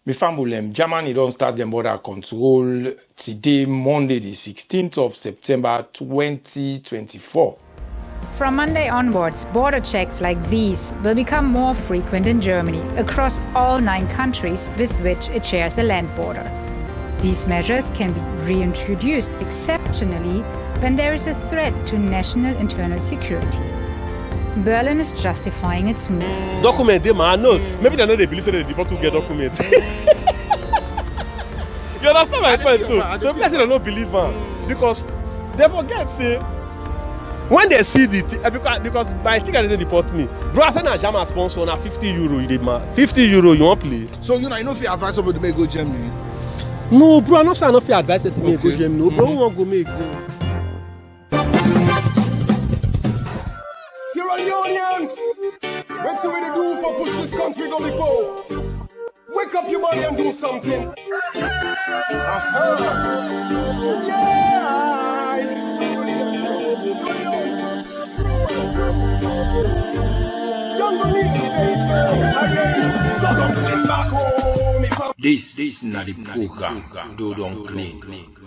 Mifambulem, Germany don't start the border control today, Monday, the 16th of September 2024. From Monday onwards, border checks like these will become more frequent in Germany across all 9 countries with which it shares a land border. These measures can be reintroduced exceptionally when there is a threat to national internal security. Berlin is justifying its move. Document, man, no. Maybe they know they believe they deport to get documents. You understand my point? So maybe they don't believe her because they forget, say, when they see the because by ticket they deport me. Bro, I said na German sponsor na €50 you did man. €50 you want play. So you know if you advise somebody to make go Germany. No, bro, I not say I not fit advise person make go Germany. No, bro, won't go make go. Sierra Leoneans, what's the way to do for push this country go before? Wake up your body and do something. This is not the program Do Don't Clean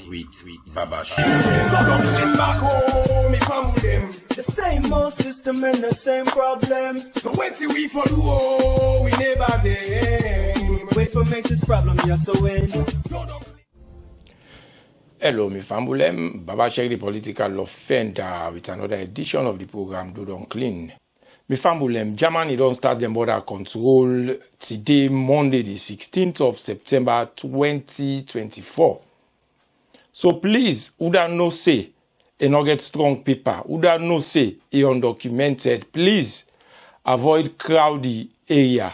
with Baba The same old system and the same problem. So wait till we for do we never did. Wait for make this problem yes so win. Hello, Mifambulem, Baba Shek, the political offender, with another edition of the program Do Don't Clean. Mifambulem, Germany don't start the border control today, Monday, the 16th of September 2024. So please, who don't know say, and not get strong paper, who don't know say, undocumented, please avoid crowded area.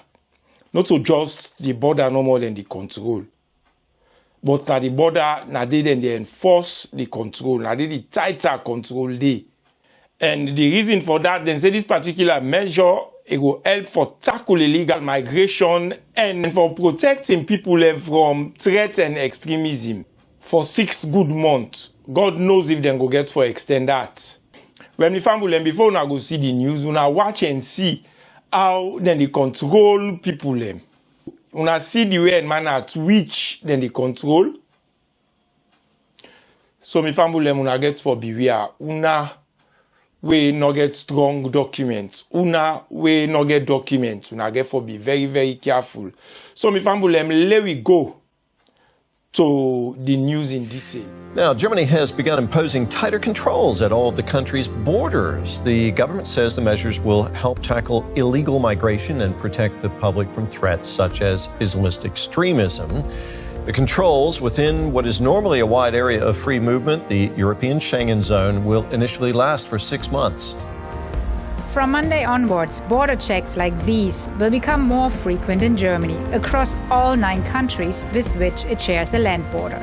Not to just the border no more than the control. But at the border, now they enforce the control, now they the tighter control day. And the reason for that, then say this particular measure, it will help for tackle illegal migration and for protecting people from threats and extremism for 6 good months. God knows if they go get for extend that. When we family before we go see the news, we watch and see how then they control people. We see the way and manner at which then they control. So my family we get for beware. We not get strong documents. We not get documents. We get for be very, very careful. So my family, let we go to the news in detail. Now, Germany has begun imposing tighter controls at all of the country's borders. The government says the measures will help tackle illegal migration and protect the public from threats such as Islamist extremism. The controls within what is normally a wide area of free movement, the European Schengen zone, will initially last for 6 months. From Monday onwards, border checks like these will become more frequent in Germany across all 9 countries with which it shares a land border.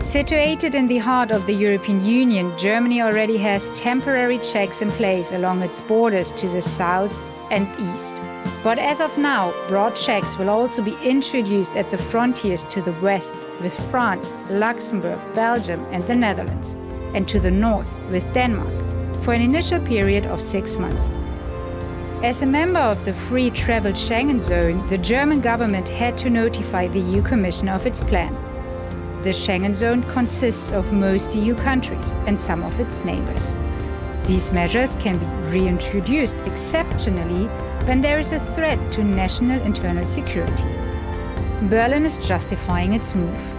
Situated in the heart of the European Union, Germany already has temporary checks in place along its borders to the south and east. But as of now, broad checks will also be introduced at the frontiers to the west with France, Luxembourg, Belgium and the Netherlands, and to the north with Denmark, for an initial period of 6 months. As a member of the free travel Schengen zone, the German government had to notify the EU Commission of its plan. The Schengen zone consists of most EU countries and some of its neighbors. These measures can be reintroduced exceptionally when there is a threat to national internal security. Berlin is justifying its move.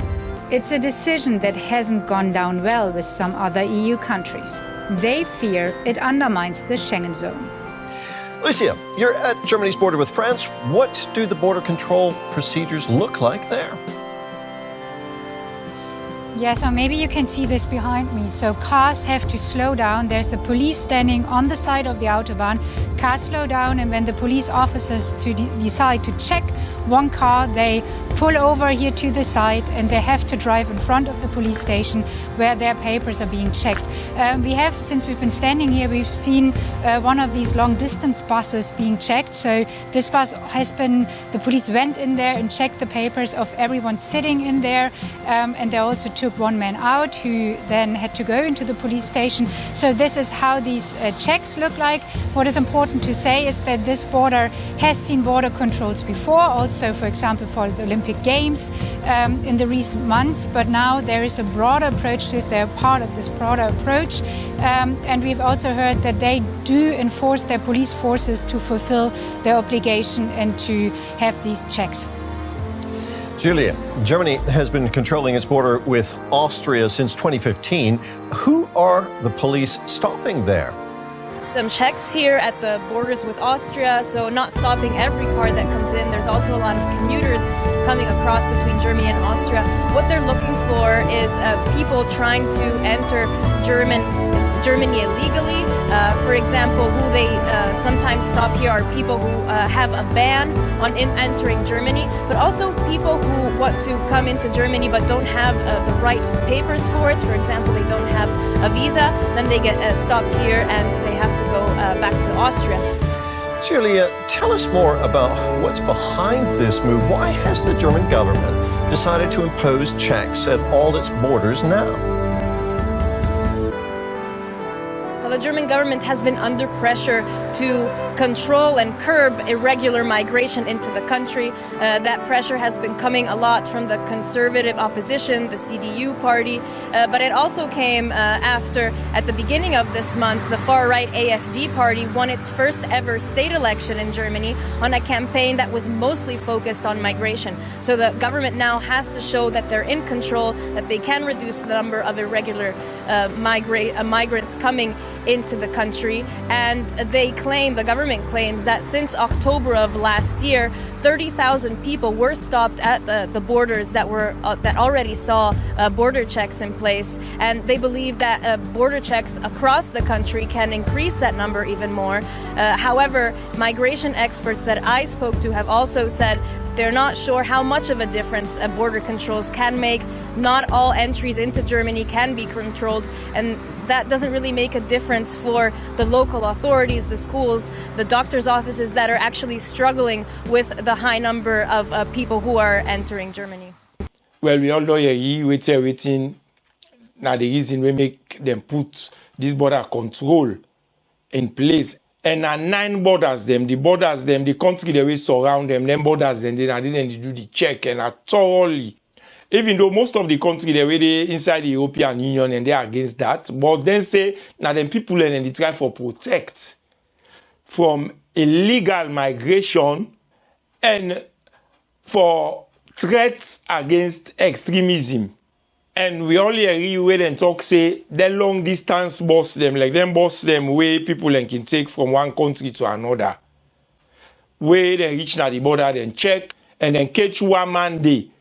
It's a decision that hasn't gone down well with some other EU countries. They fear it undermines the Schengen zone. Lucia, you're at Germany's border with France. What do the border control procedures look like there? Yeah, so maybe you can see this behind me. So cars have to slow down. There's the police standing on the side of the Autobahn. Cars slow down, and when the police officers decide to check one car, they pull over here to the side and they have to drive in front of the police station where their papers are being checked. Since we've been standing here, we've seen one of these long distance buses being checked. So this bus the police went in there and checked the papers of everyone sitting in there, and they also took one man out who then had to go into the police station. So this is how these checks look like. What is important to say is that this border has seen border controls before, also so for example for the Olympic Games in the recent months, but now there is a broader approach to it. They're part of this broader approach, and we've also heard that they do enforce their police forces to fulfill their obligation and to have these checks. Julia, Germany has been controlling its border with Austria since 2015. Who are the police stopping there? Some checks here at the borders with Austria, so not stopping every car that comes in. There's also a lot of commuters coming across between Germany and Austria. What they're looking for is people trying to enter Germany illegally. For example, who they sometimes stop here are people who have a ban on entering Germany, but also people who want to come into Germany but don't have the right papers for it. For example, they don't have a visa, then they get stopped here and they have to go back to Austria. Julia, tell us more about what's behind this move. Why has the German government decided to impose checks at all its borders now? Well, the German government has been under pressure to control and curb irregular migration into the country. That pressure has been coming a lot from the conservative opposition, the CDU party, but it also came after, at the beginning of this month, the far-right AfD party won its first ever state election in Germany on a campaign that was mostly focused on migration. So the government now has to show that they're in control, that they can reduce the number of irregular migrants coming into the country, and the government claims that since October of last year, 30,000 people were stopped at the borders that already saw border checks in place, and they believe that border checks across the country can increase that number even more. However, migration experts that I spoke to have also said they're not sure how much of a difference border controls can make. Not all entries into Germany can be controlled, and that doesn't really make a difference for the local authorities, the schools, the doctors' offices that are actually struggling with the high number of people who are entering Germany. Well, we all know waiting. Now the reason we make them put this border control in place. And 9 borders the country that we surround them borders them, they didn't do the check and are thoroughly. Even though most of the country they were inside the European Union and they are against that, but then say now them people and they try for protect from illegal migration and for threats against extremism. And we only agree with and talk say the long distance bus them where people can take from one country to another. Where they reach now the border then check and then catch one man day.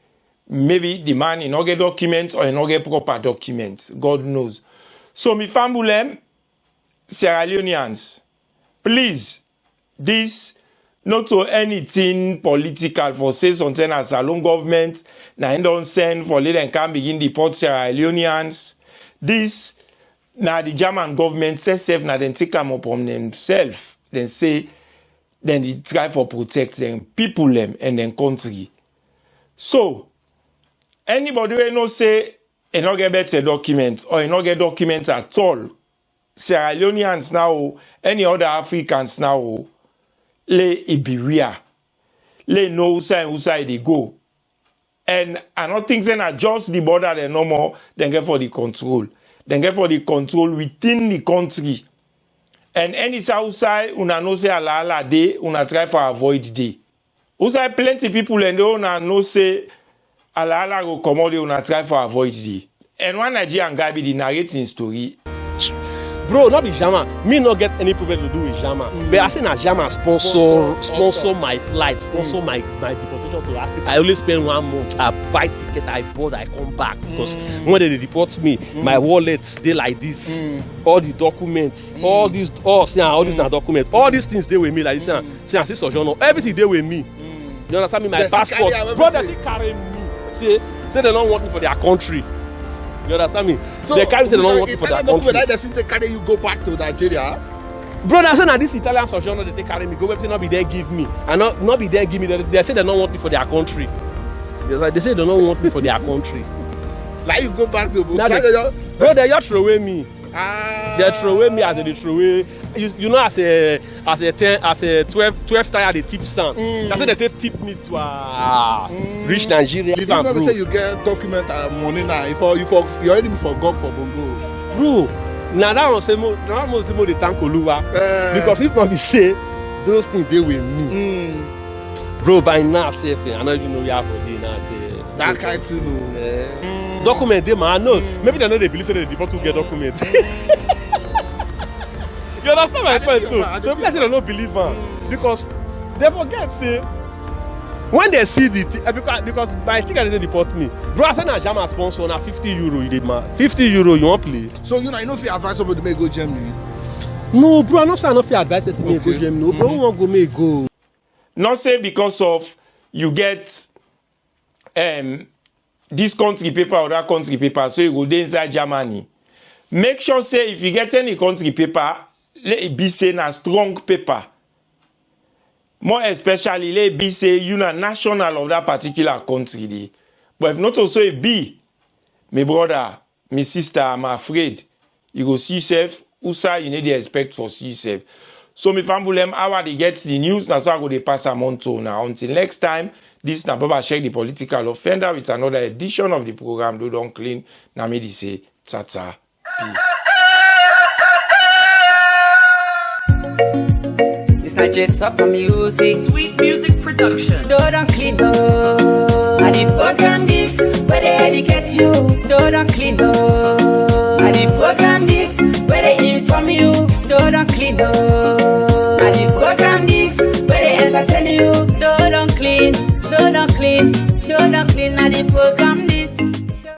Maybe the man in not get documents or in not get proper documents. God knows. So mi fambulem, Sierra Leoneans, please, this not to anything political for say something as a long government, na don't send for let them can begin deport Sierra Leoneans. This na the German government says self na then take them upon themselves. Then say then they try for protect them, people them and then country. So anybody who no say and not get better documents or not get documents at all, Sierra Leoneans now, any other Africans now, they beware. They know who side they go. And I don't think they adjust the border they no more, then get for the control. Then get for the control within the country. And any outside, una no say ala day, una try for avoid day. Outside plenty people and they una no say ala go commode una try for avoid day. And one Nigerian guy be the narrating story. Bro, not be Jama. Me not get any problem to do with Jama. But I say na Jama sponsor my flight, sponsor my deportation to Africa. I only spend 1 month. I buy ticket, I board, I come back. Because when they deport me, my wallet they like this. All the documents, all these na documents. All these things they with me like this. Say sojourner, everything they with me. You understand me? My passport. Bro, they still carry me. Say they don't want me for their country. You understand me? So they carry say they don't want me for their country. They still carry you go back to Nigeria. Brother, I say now this Italian sojourner they take carry me go. They not be there give me, and not be there give me. They say they don't want me for their country. They say they don't want me for their country. Like you go back to now they just throw away me. They throw away me as they throw away you know as a 12 tire they tip sound. That's why they take tip me to reach Nigeria. If you say you get document and money now, you already forgot for Bongo. Bro, now that was the most they thank Oluwa. Because if not be say those things they with me. Bro, by now safe. I know you know you have for day now say that kind of thing. Document them, I know. Maybe they know they believe that they deport to get documents. You understand my point? So people say they don't believe her because they forget say when they see the because by ticket they deport me. Bro, I said na German sponsor na 50 euro you did man. 50 euro you want play? So you know if you advise somebody to make go Germany. No, bro, I not say I not advise person make go Germany. No, bro, want go make go. Not say because of you get this country paper or that country paper, so you go there inside Germany. Make sure say if you get any country paper, let it be say na strong paper. More especially, let it be say you na national of that particular country. Dey. But if not also it be, my brother, my sister, I'm afraid, you go see yourself, usa you need to expect for see yourself. So my family, how they get the news, now so I go they pass them on to now. Until next time, this is Baba Sheikh, the political offender, with another edition of the program Do Don't Clean. Now me say, ta-ta, peace. This night jets up on music, sweet music production. Do Don't Clean, oh. And the program this, where they educate you. Do Don't Clean, oh. And the program this, where they inform you. Do Don't Clean, oh. And the program this, where they entertain you. Do Don't Clean, do not clean, and the program